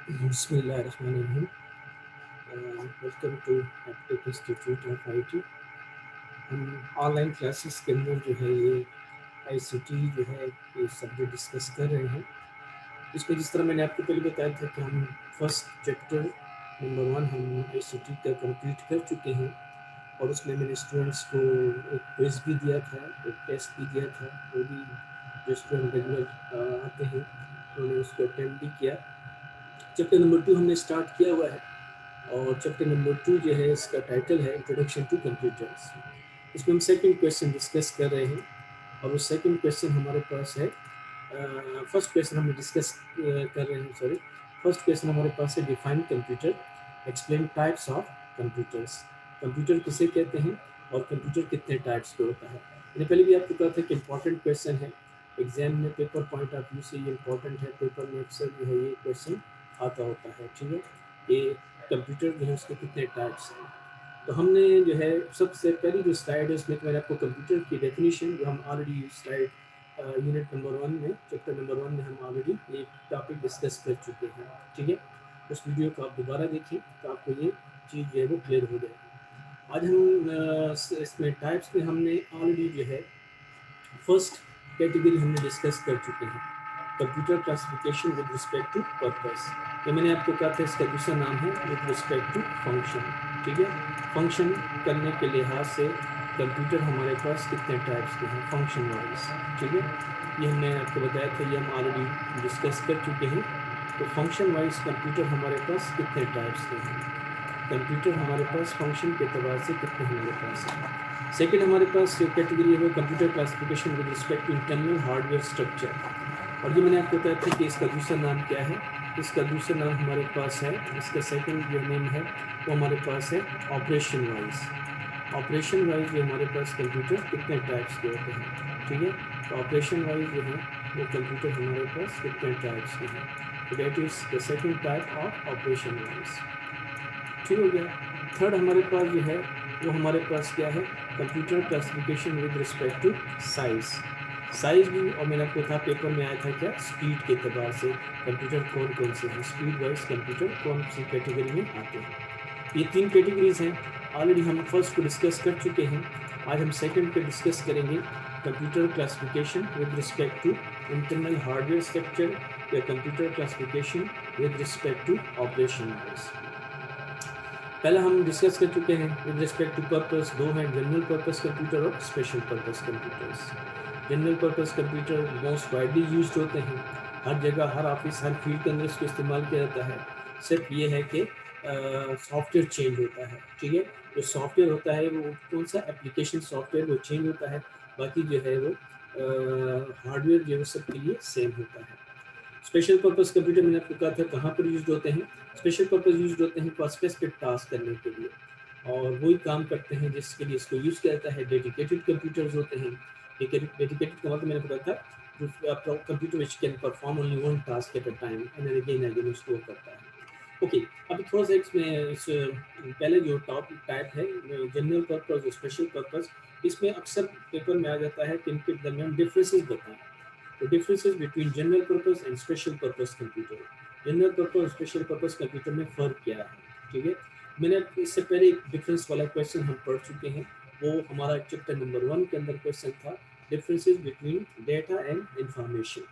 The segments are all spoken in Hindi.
बिस्मिल्लाहिर्रहमानिर्रहीम। Welcome to Aptech institute of IT. हम ऑनलाइन क्लासेस के अंदर जो है ये आईसीटी जो है ये सब्जेक्ट डिस्कस कर रहे हैं। इसमें जिस तरह मैंने आपको पहले बताया था कि हम फर्स्ट चैप्टर नंबर 1 हम आईसीटी का कंप्लीट कर चुके हैं और उसमें मैंने स्टूडेंट्स को एक क्विज भी दिया था, एक टेस्ट भी दिया था। वो भी जो स्टूडेंट रेगुलर आते हैं उन्होंने उसको अटेम्प्ट भी किया। चैप्टर नंबर 2 हमने स्टार्ट किया हुआ है और चैप्टर नंबर 2 जो है इसका टाइटल है इंट्रोडक्शन टू कंप्यूटर्स। इसमें हम सेकंड क्वेश्चन डिस्कस कर रहे हैं और वो सेकंड क्वेश्चन हमारे पास है। फर्स्ट क्वेश्चन हम डिस्कस कर रहे हैं, सॉरी। फर्स्ट क्वेश्चन हमारे पास है define computer, explain types of computers. Computer किसे कहते हैं और कंप्यूटर कितने टाइप्स के होता है। मैंने पहले भी आपको कहा था कि इंपॉर्टेंट क्वेश्चन है, एग्जाम में पेपर पॉइंट ऑफ व्यू से ये इंपॉर्टेंट है। पेपर में अक्सर जो है ये क्वेश्चन आता होता है, ठीक है। ये कंप्यूटर जो है उसके कितने टाइप्स हैं। तो हमने जो है सबसे पहली जो स्लाइड है उसमें मैंने आपको कंप्यूटर की डेफिनेशन जो हम ऑलरेडी स्लाइड यूनिट नंबर 1 में, चैप्टर नंबर 1 में हम ऑलरेडी ये टॉपिक डिस्कस कर चुके हैं, ठीक है। उस वीडियो को आप दोबारा देखिए तो आपको ये चीज़ जो है वो क्लियर हो जाएगी। आज हम इसमें टाइप्स में हमने ऑलरेडी जो है फर्स्ट कैटेगरी हमने डिस्कस कर चुके हैं, computer classification with respect to purpose. ये मैंने आपको कहा था इसका दूसरा नाम है विद रिस्पेक्ट टू फंक्शन, ठीक है। फंक्शन करने के लिहाज से कंप्यूटर हमारे पास कितने टाइप्स के हैं फंक्शन वाइज, ठीक है। ये हमने आपको बताया था, ये हम ऑलरेडी डिस्कस कर चुके हैं। तो फंक्शन वाइज कंप्यूटर हमारे पास कितने टाइप्स के हैं, कंप्यूटर हमारे पास फंक्शन के अतबार से कितने हमारे पास है। सेकेंड हमारे पास जो कैटेगरी है वो computer classification with respect to internal hardware structure. और ये मैंने आपको बताया था कि इसका दूसरा नाम क्या है। इसका दूसरा नाम हमारे पास है, इसका सेकंड जो नेम है वो हमारे पास है ऑपरेशन वाइज। ऑपरेशन वाइज जो हमारे पास कंप्यूटर कितने टाइप्स के होते हैं, ठीक है। तो ऑपरेशन वाइज जो है वो कंप्यूटर हमारे पास कितने टाइप्स के हैं। तो that is the second type of operation wise, ठीक हो गया। थर्ड हमारे पास जो है वो हमारे पास क्या है, computer classification with respect to size. Size भी, और मैंने आपको कहा पेपर में आया था क्या, स्पीड के अतबार से कंप्यूटर कौन कौन से हैं, स्पीड वाइज कंप्यूटर कौन सी कैटेगरी में आते हैं। ये तीन कैटेगरीज हैं। ऑलरेडी हम फर्स्ट को डिस्कस कर चुके हैं, आज हम सेकंड पे डिस्कस करेंगे, computer classification with respect to internal hardware structure या computer classification with respect to operation wise. पहले हम डिस्कस कर चुके हैं विद रिस्पेक्ट टू पर्पस, दो हैं, जनरल पर्पस कंप्यूटर और special purpose computers. General purpose computer most widely use होते हैं, हर जगह, हर ऑफिस, हर फील्ड के अंदर इसको इस्तेमाल किया जाता है। सिर्फ ये है कि सॉफ्टवेयर चेंज होता है, ठीक है। जो सॉफ्टवेयर होता है वो कौन सा एप्लीकेशन सॉफ्टवेयर वो चेंज होता है, बाकी जो है वो हार्डवेयर जो है सबके लिए सेम होता है। स्पेशल पर्पस कंप्यूटर मैंने आपको कहा था कहाँ पर यूज होते हैं। स्पेशल पर्पस यूज होते हैं फॉर स्पेसिफिक टास्क करने के लिए, और वही काम करते हैं जिसके लिए इसको यूज किया जाता है। डेडिकेटेड कंप्यूटर्स होते हैं। डेडिकेटेड का मतलब मैंने बताया था जो computer which can perform only one task at a time and again again उसको करता है। ओके, अभी थोड़ा सा इसमें इस पहले जो टॉप टाइप है जनरल पर्पस और स्पेशल पर्पस, इसमें अक्सर पेपर में आ जाता है कि इनके दरमियान डिफरेंसेस बताएं। The differences between general purpose and special purpose computer. General purpose और स्पेशल पर्पस कंप्यूटर में फ़र्क क्या है, ठीक है। मैंने इससे पहले एक डिफरेंस वाला क्वेश्चन हम पढ़ चुके हैं, वो हमारा चैप्टर नंबर 1 के अंदर क्वेश्चन था, differences between data and information.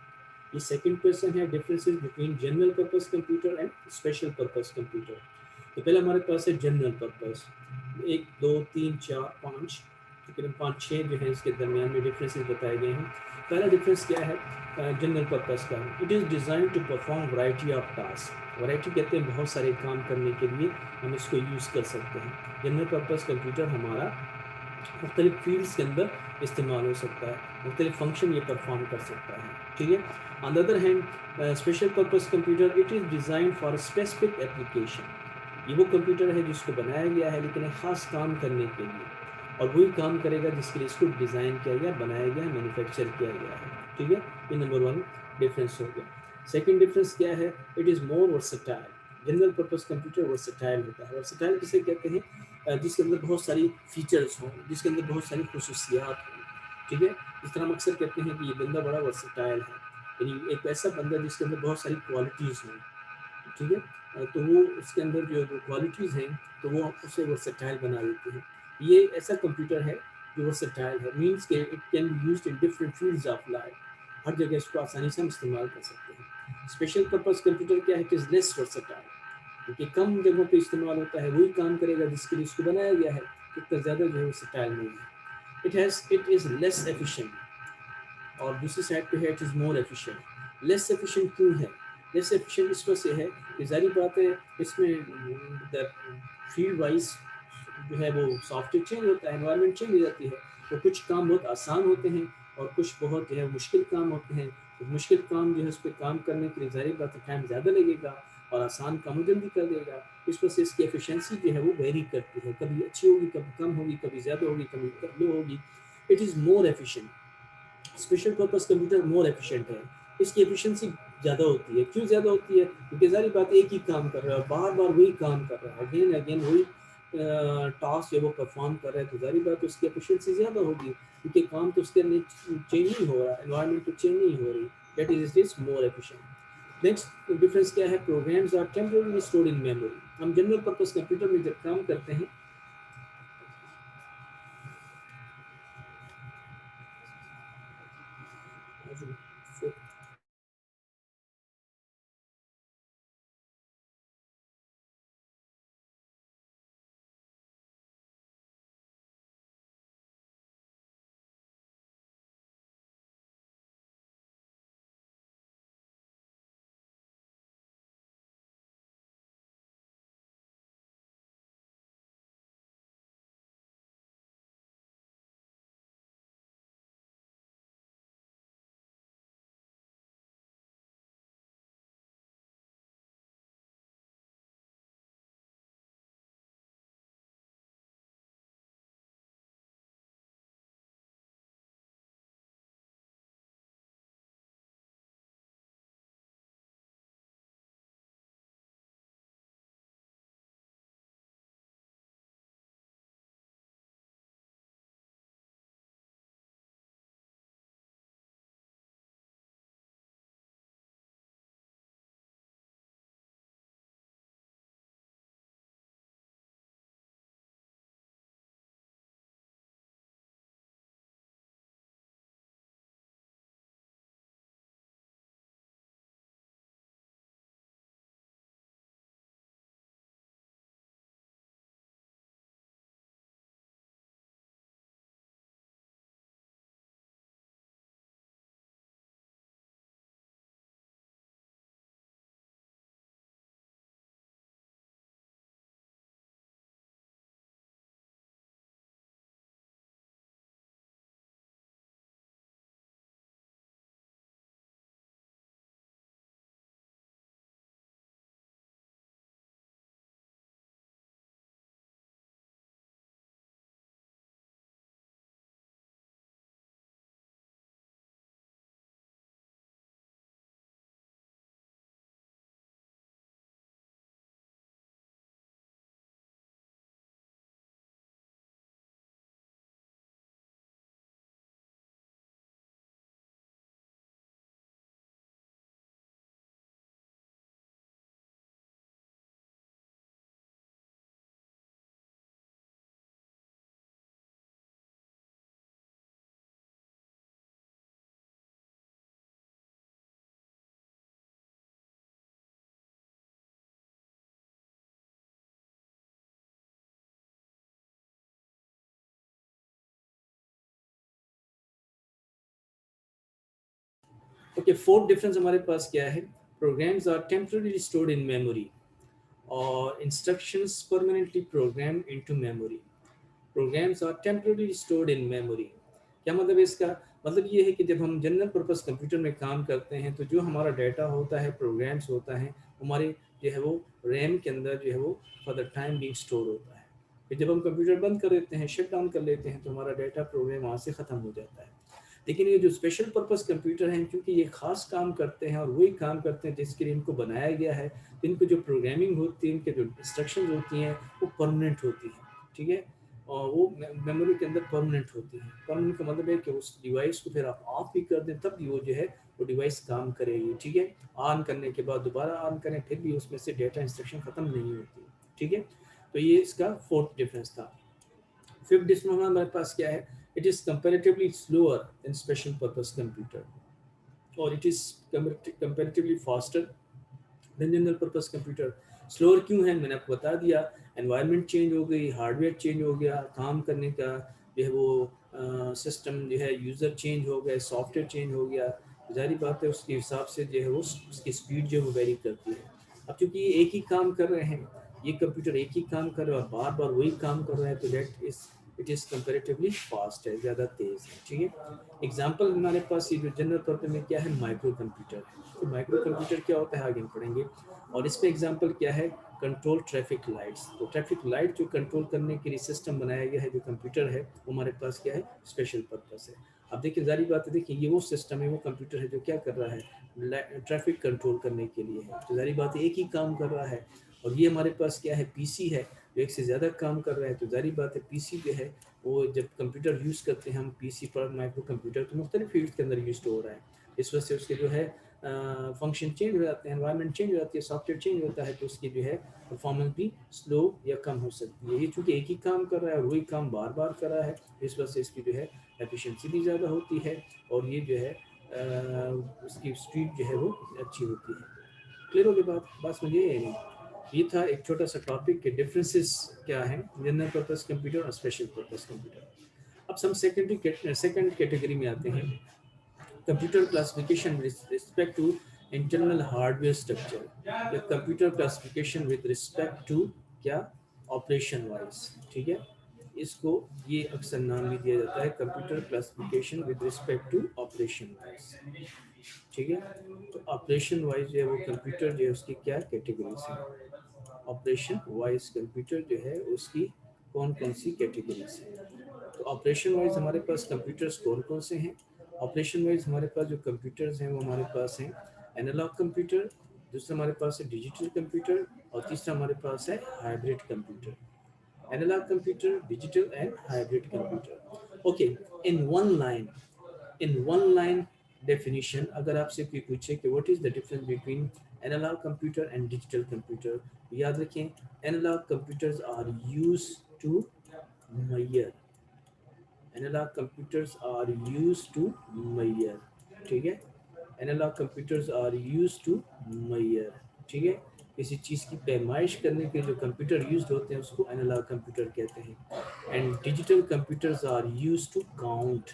ये सेकंड क्वेश्चन है, differences between general purpose computer and special purpose computer. तो पहले हमारे पास है जनरल पर्पस, 1 2 3 4 5, तकरीबन 5 6 जो है इसके दरमियान में डिफरेंसेस बताए गए हैं। पहला डिफरेंस क्या है जनरल पर्पस का, it is design to perform variety of task. Variety कहते हैं बहुत सारे काम करने के लिए हम इसको यूज़ कर सकते हैं। जनरल पर्पस कंप्यूटर हमारा मुख्तलिफ फील्ड्स के अंदर इस्तेमाल हो सकता है, मुख्तलिफ फंक्शन ये परफॉर्म कर सकता है, ठीक है। On the other hand special purpose computer it is design for specific application. ये वो कंप्यूटर है जिसको बनाया गया है लेकिन एक ख़ास काम करने के लिए, और वही काम करेगा जिसके लिए इसको डिज़ाइन किया गया, बनाया गया, मैन्युफैक्चर किया गया है, ठीक है। ये नंबर 1 डिफरेंस हो गया। सेकंड डिफरेंस क्या है, it is more versatile. General purpose computer versatile होता है। वर्सेटाइल किसे कहते हैं, जिसके अंदर बहुत सारी फीचर्स हों, जिसके अंदर बहुत सारी खसूसियात हों, ठीक है। इस तरह हम अक्सर कहते हैं कि ये बंदा बड़ा वर्सेटाइल है, यानी एक ऐसा बंदा जिसके अंदर बहुत सारी क्वालिटीज़ हों, ठीक है। तो वो उसके अंदर जो क्वालिटीज़ हैं तो वो उसे वर्सेटाइल बना देती है। ये ऐसा कंप्यूटर है जो वर्सेटाइल है, मीन्स के it can be used in different fields of life, हर जगह इसको आसानी से हम इस्तेमाल कर सकते हैं। स्पेशल पर्पस कंप्यूटर क्या है, इट इज़ लेस वर्सेटाइल, क्योंकि कम जगहों पे इस्तेमाल होता है, वही काम करेगा जिसके लिए इसको बनाया गया है, इतना ज़्यादा जो है वर्सेटाइल नहीं है। इट इज़ लेस एफिशिएंट, और दूसरी साइड पे है it is more efficient. Less efficient क्यों है? लेस एफिशिएंट इस वजह से है कि जारी बात है इसमें फील्ड वाइज जो है वो सॉफ्टवेयर चेंज होता है, एनवायरनमेंट चेंज हो जाती है, तो कुछ काम बहुत आसान होते हैं और कुछ बहुत जो है मुश्किल काम होते हैं। तो मुश्किल काम जो है उस पर काम करने के लिए जारी बात है टाइम ज़्यादा लगेगा, और आसान काम वो जल्दी कर देगा। इस वजह से इसकी एफिशिएंसी जो है वो वेरी करती है, कभी अच्छी होगी, कभी कम होगी, कभी ज़्यादा होगी, कभी लो होगी। It is more efficient. Special purpose computer more efficient है, इसकी एफिशिएंसी ज़्यादा होती है। क्यों ज़्यादा होती है? क्योंकि जारी बात एक ही काम कर रहा है, बार बार वही काम कर रहा है, अगेन अगेन वही टास्क जो वो परफॉर्म कर रहा है, तो जारी बात उसकी एफिशिएंसी ज़्यादा होगी, क्योंकि काम तो उसके चेंज नहीं हो रहा, एनवायरनमेंट तो चेंज नहीं हो रही, that is it is more efficient. Next difference क्या है? Programs are temporary stored in memory. हम जनरल पर्पस कंप्यूटर में जब काम करते हैं, ओके, फोर्थ डिफरेंस हमारे पास क्या है? Programs are temporary stored in memory और instructions permanently program into memory. Programs are temporary stored in memory. क्या मतलब है इसका? मतलब ये है कि जब हम जनरल पर्पस कंप्यूटर में काम करते हैं तो जो हमारा डाटा होता है, प्रोग्राम्स होता है, हमारे जो है वो रैम के अंदर जो है वो for the time being store होता है। फिर जब हम कंप्यूटर बंद कर देते हैं, शट डाउन कर लेते हैं, तो हमारा डाटा प्रोग्राम वहाँ से ख़त्म हो जाता है। लेकिन ये जो स्पेशल पर्पस कंप्यूटर हैं, क्योंकि ये खास काम करते हैं और वही काम करते हैं जिसके लिए इनको बनाया गया है, तो इनको जो प्रोग्रामिंग होती है, इनके जो इंस्ट्रक्शंस होती हैं वो परमानेंट होती हैं, ठीक है। और वो मेमोरी के अंदर परमानेंट होती है। परमानेंट का मतलब है कि उस डिवाइस को फिर आप ऑफ भी कर दें तब भी वो जो है वो डिवाइस काम करेगी, ठीक है। ऑन करने के बाद दोबारा ऑन करें फिर भी उसमें से डेटा इंस्ट्रक्शन ख़त्म नहीं होती, ठीक है। तो ये इसका फोर्थ डिफरेंस था। फिफ्थ डिफरेंस हमारे पास क्या है, it is comparatively slower in special purpose computer, और it is comparatively faster than general purpose computer. Slower क्यों है मैंने आपको बता दिया, एनवायरनमेंट चेंज हो गई, हार्डवेयर चेंज हो गया, काम करने का जो है वो सिस्टम जो है यूज़र चेंज हो गया, सॉफ्टवेयर चेंज हो गया, जारी बात है उसके हिसाब से जो है वो उसकी स्पीड जो है वो वेरी करती है। अब चूंकि ये एक ही काम कर रहे हैं, ये कंप्यूटर एक ही काम कर रहा है और बार बार वही काम कर रहा है, तो that is it is comparatively fast है, ज़्यादा तेज़ है, ठीक है। एग्जाम्पल हमारे पास ये जो जनरल पर्पस में क्या है, माइक्रो कंप्यूटर है। तो माइक्रो कंप्यूटर क्या होता है आगे हम पढ़ेंगे। और इसमें एग्जांपल क्या है, कंट्रोल ट्रैफिक लाइट्स। तो ट्रैफिक लाइट जो कंट्रोल करने के लिए सिस्टम बनाया गया है, जो कंप्यूटर है वो हमारे पास क्या है, स्पेशल पर्पस है। अब देखिए जारी बात है, देखिए ये वो सिस्टम है, वो कंप्यूटर है जो क्या कर रहा है, ट्रैफिक कंट्रोल करने के लिए है। तो जारी बात है एक ही काम कर रहा है। और ये हमारे पास क्या है, पीसी है जो एक से ज़्यादा काम कर रहा है। तो जारी बात है पीसी जो है वो जब कंप्यूटर यूज़ करते हैं हम पीसी पर, माइक्रो कंप्यूटर तो मुख्तलिफ फील्ड के अंदर यूज हो रहा है, इस वजह से उसके जो है फंक्शन चेंज हो जाते हैं, एनवायरनमेंट चेंज हो जाती है, सॉफ्टवेयर चेंज होता है, तो उसकी जो है परफॉर्मेंस भी स्लो या कम हो सकती है। ये चूँकि एक ही काम कर रहा है और वही काम बार बार कर रहा है, इस वजह से इसकी जो है एफिशिएंसी भी ज़्यादा होती है और ये जो है उसकी स्पीड जो है वो अच्छी होती है। क्लियर हो गई बात समझिए या नहीं। ये था एक छोटा सा टॉपिक के डिफरेंसेस क्या हैं जनरल पर्पस कंप्यूटर और स्पेशल पर्पस कंप्यूटर। अब हम सेकंड कैटेगरी में आते हैं, computer classification with respect to internal hardware structure, या computer classification with respect to क्या, ऑपरेशन वाइज, ठीक है। इसको ये अक्सर नाम भी दिया जाता है computer classification with respect to operation wise, ठीक है। तो ऑपरेशन वाइज जो है वो कंप्यूटर जो है उसकी क्या कैटेगरीज है, ऑपरेशन वाइज कंप्यूटर जो है उसकी कौन कौन सी कैटेगरीज है। तो ऑपरेशन वाइज हमारे पास कंप्यूटर्स कौन कौन से हैं। ऑपरेशन वाइज हमारे पास जो कंप्यूटर्स हैं वो हमारे पास हैं एनालॉग कंप्यूटर, दूसरा हमारे पास है डिजिटल कंप्यूटर, और तीसरा हमारे पास है hybrid computer. Analog computer, digital and hybrid computer. Okay, in one line definition अगर आपसे कोई पूछे कि what is the difference between analog computer and digital computer, याद रखें analog computers are used to measure, analog computers are used to measure, ठीक है। Analog computers are used to measure, ठीक है। किसी चीज़ की पैमाइश करने के लिए जो कंप्यूटर यूज्ड होते हैं उसको एनालॉग कंप्यूटर कहते हैं। And digital computers are used to count,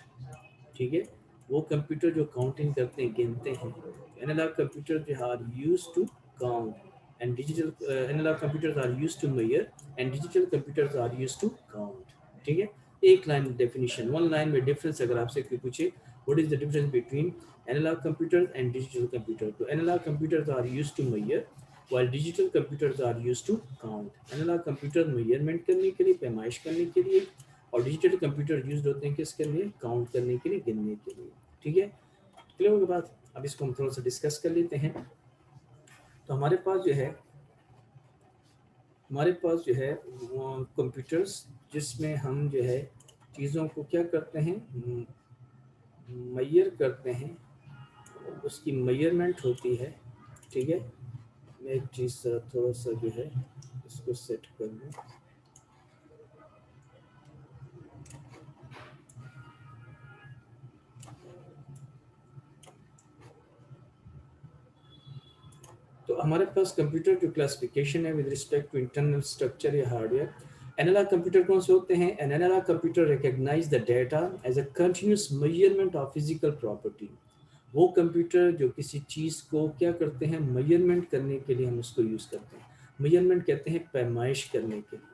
ठीक है। वो कंप्यूटर जो काउंटिंग करते हैं, गिनते हैं। एनालॉग कंप्यूटर जो are used to count and digital analogue computers are used to measure and digital computers are used to count, ठीक है। एक लाइन डेफिनेशन, वन लाइन में डिफरेंस अगर आपसे कोई पूछे what is the difference between analogue computers and digital computer, तो analogue computers are used to measure while digital computers are used to count. Analogue computer measurement करने के लिए, पैमाइश करने के लिए, और डिजिटल कंप्यूटर यूज होते हैं किसके लिए, काउंट करने के लिए, गिनने के लिए, ठीक है। क्लियर होगा बात। अब इसको हम थोड़ा सा डिस्कस कर लेते हैं। तो हमारे पास जो है कंप्यूटर्स जिसमें हम जो है चीज़ों को क्या करते हैं, मेजर करते हैं, उसकी मेजरमेंट होती है, ठीक है। मैं एक चीज़ थोड़ा सा जो है इसको सेट कर लूँ। तो हमारे पास कंप्यूटर जो क्लासिफिकेशन है with respect to internal structure या हार्डवेयर, एनालॉग कंप्यूटर कौन से होते हैं, an analog computer recognise the data as a continuous measurement of physical property. वो कंप्यूटर जो किसी चीज़ को क्या करते हैं, मेजरमेंट करने के लिए हम उसको यूज़ करते हैं। मेजरमेंट कहते हैं पैमाइश करने के लिए।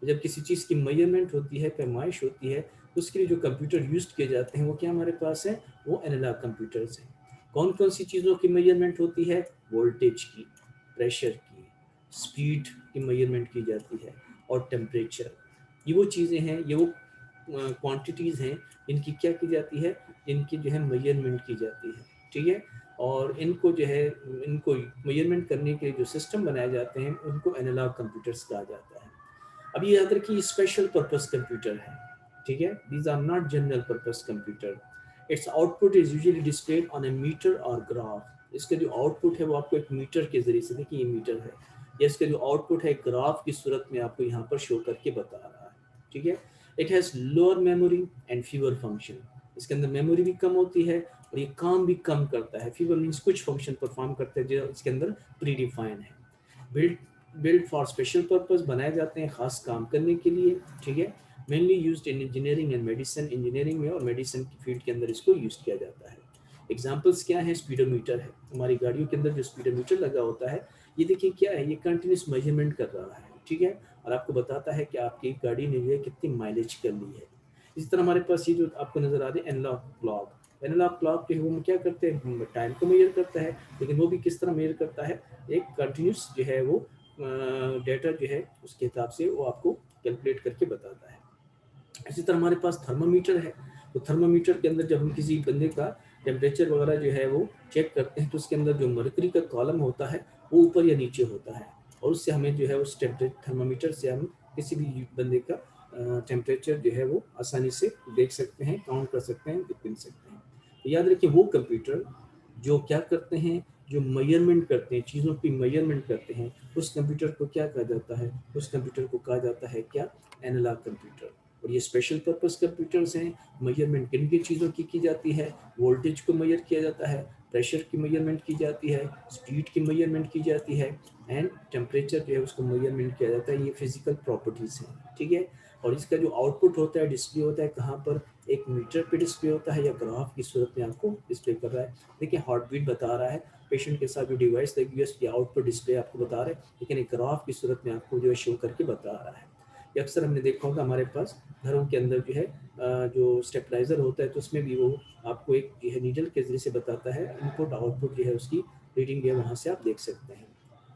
जब किसी चीज़ की मेजरमेंट होती है, पैमाइश होती है, उसके लिए जो कंप्यूटर यूज किए जाते हैं वो क्या हमारे पास है, वो एनालॉग कंप्यूटर्स हैं। कौन कौन सी चीज़ों की मेजरमेंट होती है, वोल्टेज की, प्रेशर की, स्पीड की मेजरमेंट की जाती है, और टेम्परेचर। ये वो चीज़ें हैं, ये वो क्वांटिटीज़ हैं इनकी क्या की जाती है, इनकी जो है मेजरमेंट की जाती है, ठीक है। और इनको जो है, इनको मेजरमेंट करने के लिए जो सिस्टम बनाए जाते हैं उनको एनालॉग कंप्यूटर्स कहा जाता है। अब ये याद रखिए स्पेशल पर्पस कंप्यूटर है, ठीक है। These are not general purpose computer. Its output is usually displayed on a meter और ग्राफ। इसका जो आउटपुट है वो आपको एक मीटर के जरिए से, देखिए ये मीटर है, या इसका जो आउटपुट है ग्राफ की सूरत में आपको यहाँ पर शो करके बता रहा है, ठीक है। It has lower memory and fever function. इसके अंदर मेमोरी भी कम होती है और ये काम भी कम करता है। फीवर मीन्स कुछ फंक्शन परफॉर्म करते हैं जो इसके अंदर प्री डिफाइन है। बिल्ड फॉर स्पेशल पर्पस, बनाए जाते हैं खास काम करने के लिए, ठीक है। Mainly used in engineering and medicine, engineering में और मेडिसिन की फील्ड के अंदर इसको यूज किया जाता है। एग्जाम्पल्स क्या है? स्पीडोमीटर है, हमारी गाड़ियों के अंदर जो स्पीडोमीटर लगा होता है, ये देखिए क्या है, ये कंटिन्यूस मेजरमेंट कर रहा है, ठीक है, और आपको बताता है कि आपकी गाड़ी ने जो है कितनी माइलेज कर ली है। इसी तरह हमारे पास ये जो आपको नजर आ रही है एनालॉग क्लॉक, एनालॉग क्लॉक जो है वो क्या करते हैं, टाइम को मेजर करता है, लेकिन वो भी किस तरह मेजर करता है, एक कंटिन्यूस जो है वो डेटा जो है उसके हिसाब से वो आपको कैलकुलेट करके बताता है। इसी तरह हमारे पास थर्मामीटर है, तो थर्मामीटर के अंदर जब हम किसी बंदे का टेम्परेचर वगैरह जो है वो चेक करते हैं, तो उसके अंदर जो मरकरी का कॉलम होता है वो ऊपर या नीचे होता है, और उससे हमें जो है उस थर्मामीटर से हम किसी भी बंदे का टेम्परेचर जो है वो आसानी से देख सकते हैं, काउंट कर सकते हैं, गिन सकते हैं। तो याद रखिए वो कंप्यूटर जो क्या करते हैं, जो मेजरमेंट करते हैं, चीज़ों की मेजरमेंट करते हैं, उस कंप्यूटर को क्या कहा जाता है, उस कंप्यूटर को कहा जाता है क्या, एनालॉग कंप्यूटर। और ये स्पेशल पर्पस कंप्यूटर्स हैं। मेजरमेंट किन किन चीज़ों की जाती है, वोल्टेज को मेजर किया जाता है, प्रेशर की मेजरमेंट की जाती है, स्पीड की मेजरमेंट की जाती है, एंड टेम्परेचर जो है उसको मेजरमेंट किया जाता है। ये फिजिकल प्रॉपर्टीज़ हैं, ठीक है। और इसका जो आउटपुट होता है, डिस्प्ले होता है कहाँ पर, एक मीटर पे डिस्प्ले होता है या ग्राफ की सूरत में आपको डिस्प्ले कर रहा है। देखिए हार्ट बीट बता रहा है, पेशेंट के साथ जो डिवाइस लगी है उसकी आउटपुट डिस्प्ले आपको बता रहा है, लेकिन एक ग्राफ की सूरत में आपको जो है शो करके बता रहा है। ये अक्सर हमने देखा होगा हमारे पास घरों के अंदर जो है जो स्टेबलाइजर होता है, तो उसमें भी वो आपको एक जो है नीडल के जरिए से बताता है, इनपुट आउटपुट जो है उसकी रीडिंग है वहाँ से आप देख सकते हैं।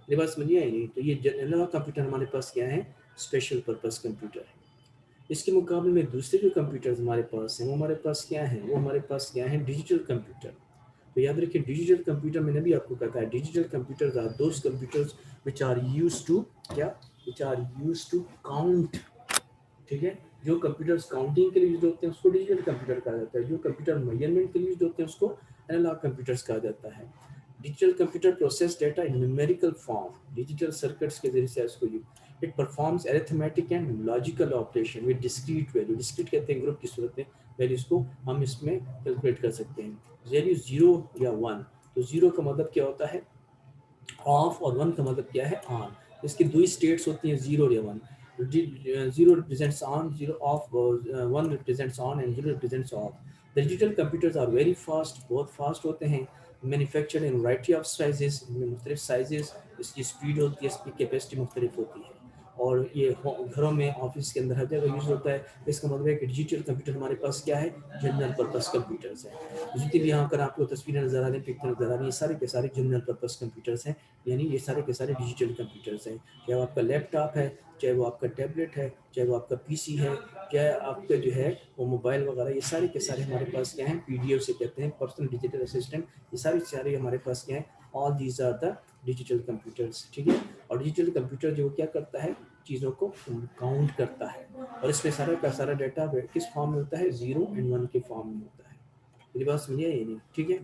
ये बात समझिए आई नहीं? तो ये जनरल कंप्यूटर हमारे पास क्या है, स्पेशल पर्पस कंप्यूटर है। इसके मुकाबले में दूसरे जो कंप्यूटर्स हमारे पास हैं वो हमारे पास क्या है, वो हमारे पास क्या है, डिजिटल कंप्यूटर। तो याद रखिए डिजिटल कंप्यूटर, मैंने भी आपको कहा है, digital computers are those computers which are used to क्या, which are used to count, ठीक है। जो कंप्यूटर्स काउंटिंग के लिए यूज होते हैं उसको डिजिटल कंप्यूटर कहा जाता है, जो कंप्यूटर मेजरमेंट के लिए यूज होते हैं उसको एनालॉग कंप्यूटर्स कहा जाता है। डिजिटल कंप्यूटर प्रोसेस डेटा इन न्यूमेरिकल फॉर्म, डिजिटल सर्किट्स के जरिए से इसको use, it performs arithmetic and logical operation with discrete value, discrete कहते हैं ग्रुप की सूरत में वैल्यूज को हम इसमें कैलकुलेट कर सकते हैं। वैल्यू जीरो या वन, तो जीरो का मतलब क्या होता है, ऑफ, और वन का मतलब क्या है, ऑन। इसकी दो स्टेट्स होती हैं, जीरो या one. Zero represents on, zero off, one represents on and zero represents off. Digital computers are very fast, बहुत फास्ट होते हैं। Manufactured in variety of sizes, इनमें मुख्तलिफ साइजेस, इसकी स्पीड होती है, इसकी कैपेसिटी मुख्तलिफ होती है, और ये घरों में, ऑफिस के अंदर हर जगह यूज होता है। इसका मतलब है कि डिजिटल कंप्यूटर हमारे पास क्या है, जनरल पर्पस कंप्यूटर्स है। जितनी भी यहाँ पर आपको तस्वीरें नजर आ रही हैं, पिक्चर नजर आ रही है, ये सारे के सारे जनरल पर्पस कंप्यूटर्स हैं, यानी ये सारे के सारे डिजिटल कंप्यूटर्स हैं। चाहे वो आपका लैपटॉप है, चाहे वो आपका टैबलेट है, चाहे वो आपका पीसी है, चाहे आपका जो है वो मोबाइल वगैरह, ये सारे के सारे हमारे पास क्या है, पीडीएफ से कहते हैं, पर्सनल डिजिटल असिस्टेंट, ये सारे हमारे पास क्या है, all these are the digital computers, ठीक है। और डिजिटल कंप्यूटर जो क्या करता है, चीज़ों को काउंट करता है, और इसमें सारा का सारा डाटा किस फॉर्म में होता है, जीरो एंड वन के फॉर्म में होता है। मेरी बात समझिए ये नहीं, ठीक है।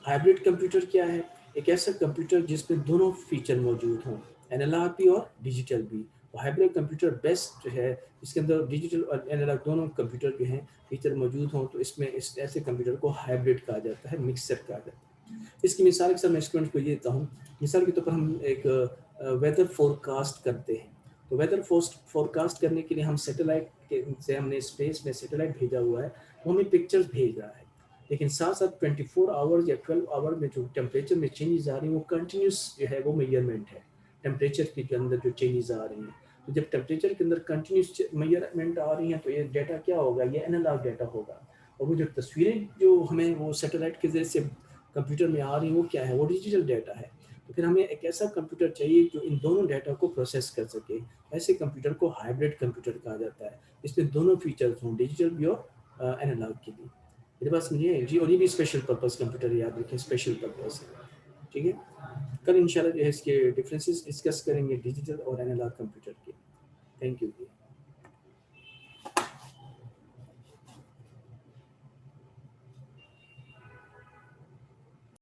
हाइब्रिड कंप्यूटर क्या है, एक ऐसा कंप्यूटर जिसमें दोनों फीचर मौजूद हों, एनालॉग भी और डिजिटल भी। तो हाइब्रिड कंप्यूटर बेस्ट जो है, इसके अंदर डिजिटल और एनालॉग दोनों कंप्यूटर जो हैं फीचर मौजूद हों, तो इसमें इस ऐसे कंप्यूटर को हाइब्रिड कहा जाता है, मिक्सर कहा जाता है। इसकी मिसाल के साथ मैं स्टूडेंट को ये देता हूँ, मिसाल के तौर पर हम एक वेदर फोरकास्ट करते हैं, तो वेदर फोरकास्ट करने के लिए हम सैटेलाइट के से, हमने स्पेस में सैटेलाइट भेजा हुआ है, वो हमें पिक्चर्स भेज रहा है, लेकिन साथ साथ 24 आवर्स या 12 आवर में जो टेम्परेचर में चेंजेस आ रही हैं वो कंटिन्यूस जो है वो मेजरमेंट है, टेम्परेचर के अंदर जो चेंजेस आ रही हैं। तो जब टेम्परेचर के अंदर कंटिन्यूस मेजरमेंट आ रही हैं तो ये डाटा क्या होगा, ये एनालॉग डाटा होगा, और वो जो तस्वीरें जो हमें वो सैटेलाइट के जरिए से कंप्यूटर में आ रही हैं वो क्या है, वो डिजिटल डाटा है। तो फिर हमें एक ऐसा कंप्यूटर चाहिए जो इन दोनों डाटा को प्रोसेस कर सके, ऐसे कंप्यूटर को हाइब्रिड कंप्यूटर कहा जाता है। इसमें दोनों फीचर्स हों, डिजिटल भी और एनालॉग के भी। मेरे पास समझिए जी, और ये भी स्पेशल पर्पस कंप्यूटर, याद रखें स्पेशल पर्पस है, ठीक है। कल इंशाल्लाह जो है इसके डिफरेंसेस डिस्कस करेंगे डिजिटल और एनालॉग कंप्यूटर के। Thank you.